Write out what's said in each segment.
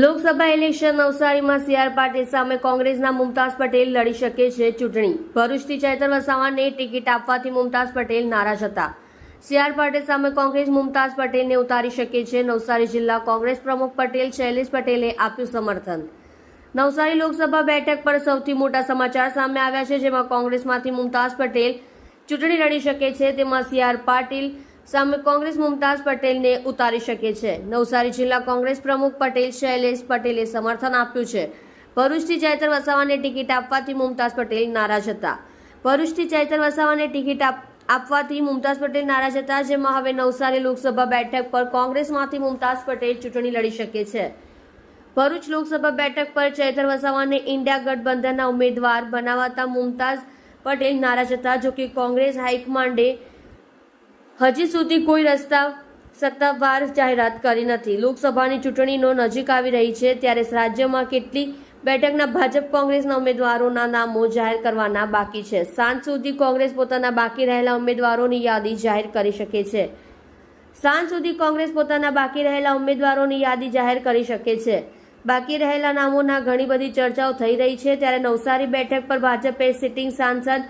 Lok Sabha election નવસારીમાં CR Patil સામે કોંગ્રેસના મુમતાઝ પટેલ લડી શકે છે ચૂંટણી. ભરૂચથી ચૈતર વસાવાને ટિકિટ આપવાથી મુમતાઝ પટેલ નારાજ હતા. સીઆર પાટીલ સામે કોંગ્રેસ મુમતાઝ પટેલને ઉતારી શકે છે. નવસારી જિલ્લા કોંગ્રેસ પ્રમુખ પટેલ શૈલેષ પટેલે આપ્યું સમર્થન. નવસારી લોકસભા બેઠક પર સૌથી મોટા સમાચાર સામે આવ્યા છે, જેમાં કોંગ્રેસમાંથી મુમતાઝ પટેલ ચૂંટણી લડી શકે છે. તેમાં સીઆર પાટીલ સામે કોંગ્રેસ મુમતાઝ પટેલને ઉતારી શકે છે. નવસારી જિલ્લા કોંગ્રેસ પ્રમુખ પટેલ શૈલેષ પટેલે સમર્થન આપ્યું છે. ભરૂચથી ચૈતર વસાવાને ટિકિટ આપવાથી મુમતાઝ પટેલ નારાજ હતા. ભરૂચથી ચૈતર વસાવાને ટિકિટ આપવાથી મુમતાઝ પટેલ નારાજ હતા, જેમાં હવે નવસારી લોકસભા બેઠક પર કોંગ્રેસમાંથી મુમતાઝ પટેલ ચૂંટણી લડી શકે છે. ભરૂચ લોકસભા બેઠક પર ચૈતર વસાવાને ઇન્ડિયા ગઠબંધનના ઉમેદવાર બનાવાતા મુમતાઝ પટેલ નારાજ હતા. જોકે કોંગ્રેસ હાઈકમાન્ડે હજી સુધી કોઈ સત્તાવાર જાહેરાત કરી નથી. લોકસભાની ચૂંટણીનો નજીક આવી રહી છે, ત્યારે રાજ્યમાં કેટલી બેઠકના ભાજપ કોંગ્રેસના ઉમેદવારોના નામો જાહેર કરવાના બાકી છે. સાંજ સુધી કોંગ્રેસ પોતાના બાકી રહેલા ઉમેદવારોની યાદી જાહેર કરી શકે છે. બાકી રહેલા નામોના ઘણી બધી ચર્ચાઓ થઈ રહી છે. ત્યારે નવસારી બેઠક પર ભાજપે સિટિંગ સાંસદ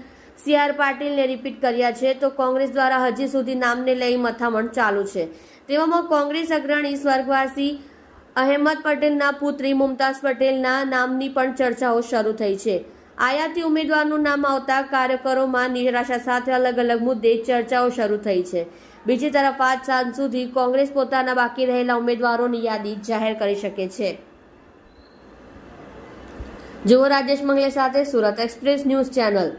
સીઆર પાટીલને રિપીટ કર્યા છે, તો કોંગ્રેસ દ્વારા હજી સુધી નામને લઈ મથામણ ચાલુ છે. તેવામાં કોંગ્રેસ અગ્રણી સ્વર્ગવાસી અહેમદ પટેલના પુત્રી મુમતાઝ પટેલના નામની પણ ચર્ચાઓ શરૂ થઈ છે. આયાતી ઉમેદવારનું નામ આવતા કાર્યકરોમાં નિરાશા સાથે અલગ અલગ મુદ્દે ચર્ચાઓ શરૂ થઈ છે. બીજી તરફ આજ સાંજ સુધી કોંગ્રેસ પોતાના બાકી રહેલા ઉમેદવારોની યાદી જાહેર કરી શકે છે. જુઓ રાજેશ મંગલે સાથે સુરત એક્સપ્રેસ ન્યૂઝ ચેનલ.